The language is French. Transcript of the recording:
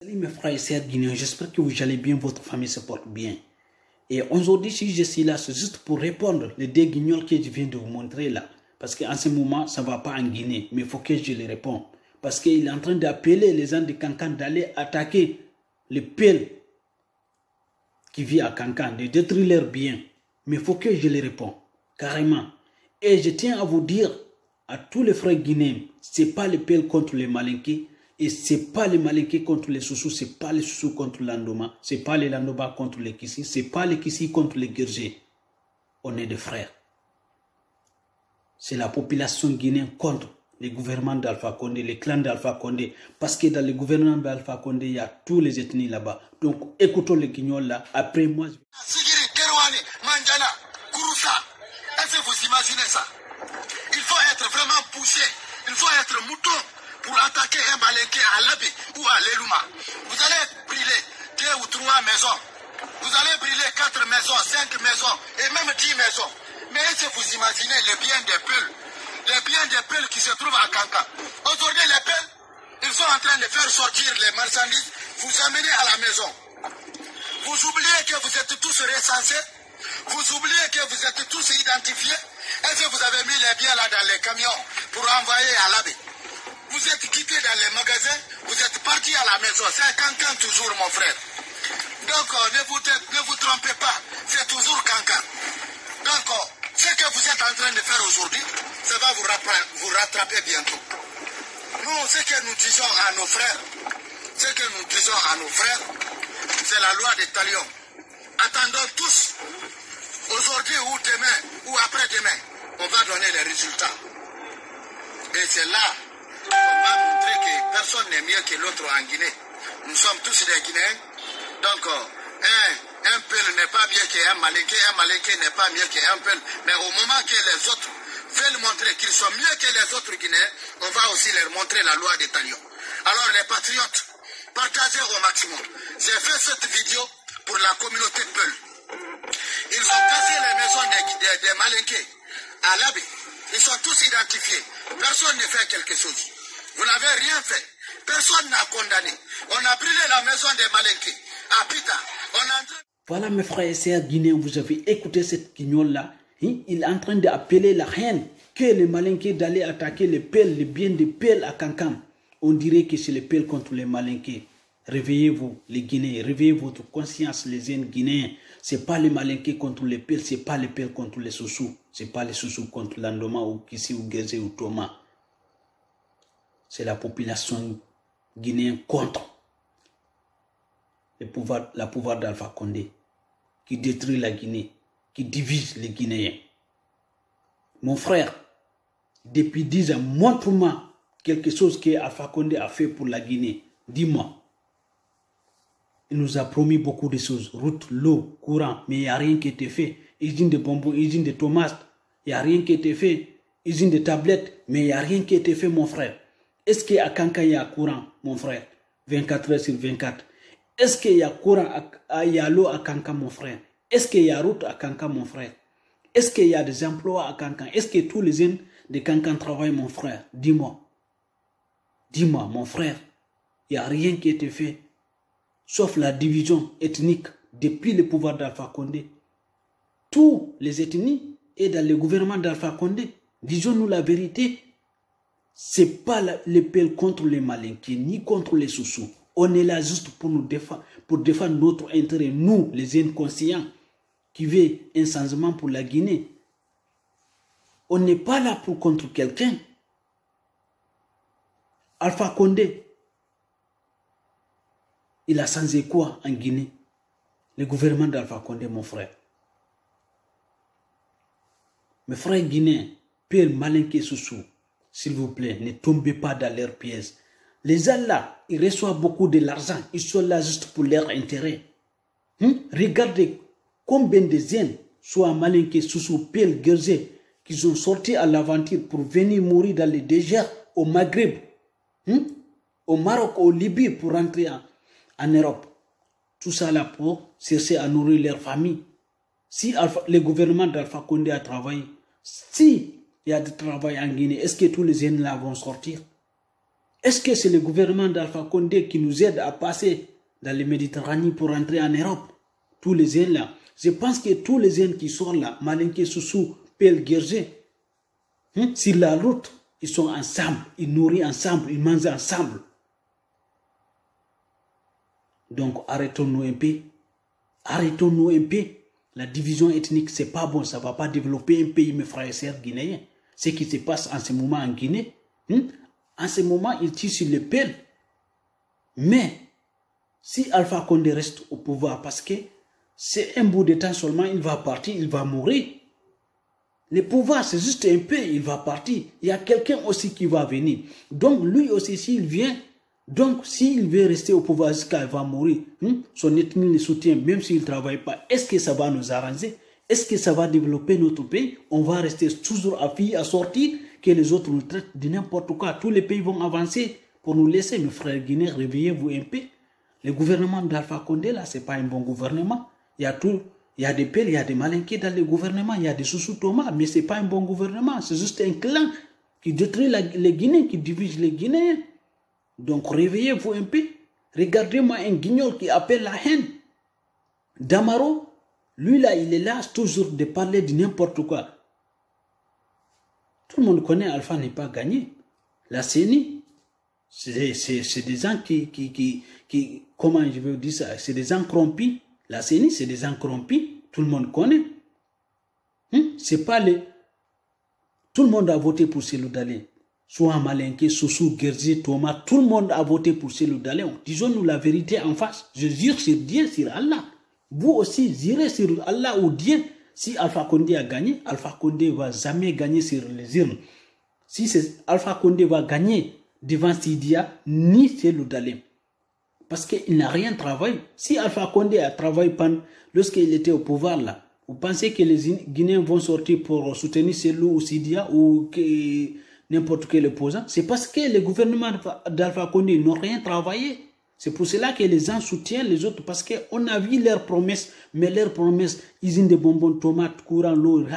Salut mes frères et sœurs guinéens, j'espère que vous allez bien, votre famille se porte bien. Et aujourd'hui, si je suis là, c'est juste pour répondre les deux guignols que je viens de vous montrer là. Parce qu'en ce moment, ça ne va pas en Guinée, mais il faut que je les réponde. Parce qu'il est en train d'appeler les gens de Kankan d'aller attaquer les pelles qui vivent à Kankan, de détruire leurs biens. Mais il faut que je les réponde, carrément. Et je tiens à vous dire, à tous les frères guinéens, ce n'est pas les pelles contre les Malinqués, et ce n'est pas les Malinqués contre les Soussous, ce n'est pas les Soussous contre l'Andoma, ce n'est pas les Landoma contre les Kissi, ce n'est pas les Kissi contre les Guergés. On est des frères. C'est la population guinéenne contre les gouvernements d'Alpha Condé, les clans d'Alpha Condé. Parce que dans le gouvernement d'Alpha Condé, il y a tous les ethnies là-bas. Donc écoutons les guignols là. Après moi... Sigiri, Kerouani, Manjana, Kouroussa. Est-ce que vous imaginez ça? Il faut être vraiment poussé. Il faut être mouton pour attaquer un Malinké à Labi ou à Lelouma. Vous allez brûler 2 ou 3 maisons. Vous allez brûler 4 maisons, 5 maisons et même 10 maisons. Mais est-ce que vous imaginez les biens des Peuls? Les biens des Peuls qui se trouvent à Kankan. Aujourd'hui, les Peuls, ils sont en train de faire sortir les marchandises, vous amener à la maison. Vous oubliez que vous êtes tous recensés. Vous oubliez que vous êtes tous identifiés. Est-ce que vous avez mis les biens là dans les camions pour envoyer à l'abbé? Vous êtes quittés dans les magasins, vous êtes partis à la maison. C'est Kankan toujours, mon frère. Donc, ne vous trompez pas, c'est toujours Kankan. Donc, ce que vous êtes en train de faire aujourd'hui, ça va vous rattraper bientôt. Nous, ce que nous disons à nos frères, c'est la loi des talions. Attendons tous, aujourd'hui ou demain, ou après-demain, on va donner les résultats. Et c'est là qu'on va montrer que personne n'est mieux que l'autre en Guinée. Nous sommes tous des Guinéens. Donc, un Peul n'est pas mieux qu'un Malinké n'est pas mieux qu'un Peul. Mais au moment que les autres veulent montrer qu'ils sont mieux que les autres Guinéens, on va aussi leur montrer la loi des talions. Alors les patriotes, partagez au maximum. J'ai fait cette vidéo pour la communauté Peul. Ils ont cassé les maisons des Malinqués à l'Abbé. Ils sont tous identifiés. Personne ne fait quelque chose. Vous n'avez rien fait. Personne n'a condamné. On a brûlé la maison des Malinqués à Pita. Voilà mes frères et sœurs guinéens, vous avez écouté cette guignol-là. Il est en train d'appeler la haine que les Malinqués d'aller attaquer les pelles, les biens des pelles à Kankan. On dirait que c'est les pelles contre les Malinqués. Réveillez-vous les Guinéens, réveillez votre conscience les jeunes Guinéens. Ce n'est pas les Malinqués contre les pelles, ce n'est pas les pelles contre les Soussous. Ce n'est pas les Soussous contre l'Andoma ou Kissi ou Guézé ou Thomas. C'est la population guinéenne contre la pouvoir d'Alpha Condé, qui détruit la Guinée, qui divise les Guinéens. Mon frère, depuis 10 ans, montre-moi quelque chose que Alpha Condé a fait pour la Guinée. Dis-moi. Il nous a promis beaucoup de choses. Route, l'eau, courant, mais il n'y a rien qui a été fait. Usine de bonbons, usine de tomates, il n'y a rien qui a été fait. Usine de tablettes, mais il n'y a rien qui a été fait, mon frère. Est-ce qu'à Kankan, il y a courant, mon frère? 24 heures sur 24. Est-ce qu'il y a courant, il y a l'eau à Kankan, mon frère? Est-ce qu'il y a route à Kankan, mon frère? Est-ce qu'il y a des emplois à Kankan? Est-ce que tous les jeunes de Kankan travaillent, mon frère? Dis-moi. Dis-moi, mon frère. Il n'y a rien qui a été fait. Sauf la division ethnique depuis le pouvoir d'Alpha Condé. Tous les ethnies et dans le gouvernement d'Alpha Condé. Disons-nous la vérité. Ce n'est pas les pelles contre les Malinqués, ni contre les Soussous. On est là juste pour nous défendre, pour défendre notre intérêt, nous, les inconscients, qui veulent un changement pour la Guinée. On n'est pas là pour contre quelqu'un. Alpha Condé, il a changé quoi en Guinée? Le gouvernement d'Alpha Condé, mon frère. Mes frères guinéens, Père Malinké Soussou, s'il vous plaît, ne tombez pas dans leurs pièges. Les gens là, ils reçoivent beaucoup de l'argent. Ils sont là juste pour leur intérêt. Regardez combien de jeunes, soit Malinké, Soussou, Pelle, Guerzé, qui sont sortis à l'aventure pour venir mourir dans les déserts au Maghreb, au Maroc, au Libye, pour rentrer en Europe. Tout ça là pour chercher à nourrir leur famille. Si le gouvernement d'Alpha Condé a travaillé, si il y a du travail en Guinée, est-ce que tous les jeunes là vont sortir? Est-ce que c'est le gouvernement d'Alpha Condé qui nous aide à passer dans les Méditerranée pour entrer en Europe? Tous les jeunes là. Je pense que tous les jeunes qui sont là, Malinké, Soussou, Pel, Guerger, sur la route, ils sont ensemble, ils nourrissent ensemble, ils mangent ensemble. Donc arrêtons-nous un peu. Arrêtons-nous un peu. La division ethnique, c'est pas bon, ça va pas développer un pays, mes frères et sœurs guinéens. Ce qui se passe en ce moment en Guinée, en ce moment, ils tirent sur les pelles. Mais, si Alpha Condé reste au pouvoir, parce que c'est un bout de temps seulement, il va partir, il va mourir. Le pouvoir, c'est juste un peu, il va partir. Il y a quelqu'un aussi qui va venir. Donc, lui aussi, s'il vient, donc, s'il veut rester au pouvoir jusqu'à il va mourir, son ethnie le soutient, même s'il ne travaille pas, est-ce que ça va nous arranger? Est-ce que ça va développer notre pays? On va rester toujours à sortir, que les autres nous traitent de n'importe quoi. Tous les pays vont avancer pour nous laisser. Mes frères guinéens, réveillez-vous un peu. Le gouvernement d'Alpha Condé, là, ce n'est pas un bon gouvernement. Il y a des pères, il y a des malinqués dans le gouvernement, il y a des Soussou Thomas, mais ce n'est pas un bon gouvernement. C'est juste un clan qui détruit les Guinéens, qui divise les Guinéens. Donc, réveillez-vous un peu. Regardez-moi un guignol qui appelle la haine. Damaro, lui là, il est là toujours de parler de n'importe quoi. Tout le monde connaît Alpha n'est pas gagné. La CENI, c'est des gens qui, comment je veux dire ça, c'est des gens corrompus. La CENI, c'est des gens corrompus. Tout le monde connaît. C'est pas les... Tout le monde a voté pour Cellou Dalein. Soit Malinké, Soussou, Guerger, Thomas, tout le monde a voté pour Cellou Dalein. Disons-nous la vérité en face. Je jure sur Dieu, sur Allah. Vous aussi, jurez sur Allah ou Dieu. Si Alpha Condé a gagné, Alpha Condé ne va jamais gagner sur les urnes. Si Alpha Condé va gagner devant Sidia, ni Cellou Dalein. Parce qu'il n'a rien travaillé. Si Alpha Condé a travaillé lorsqu'il était au pouvoir là, vous pensez que les Guinéens vont sortir pour soutenir Cellou ou Sidia ou n'importe quel opposant? C'est parce que les gouvernements d'Alpha Condé n'ont rien travaillé. C'est pour cela que les gens soutiennent les autres, parce qu'on a vu leurs promesses, mais leurs promesses, usine de bonbons, tomates, courant, l'eau,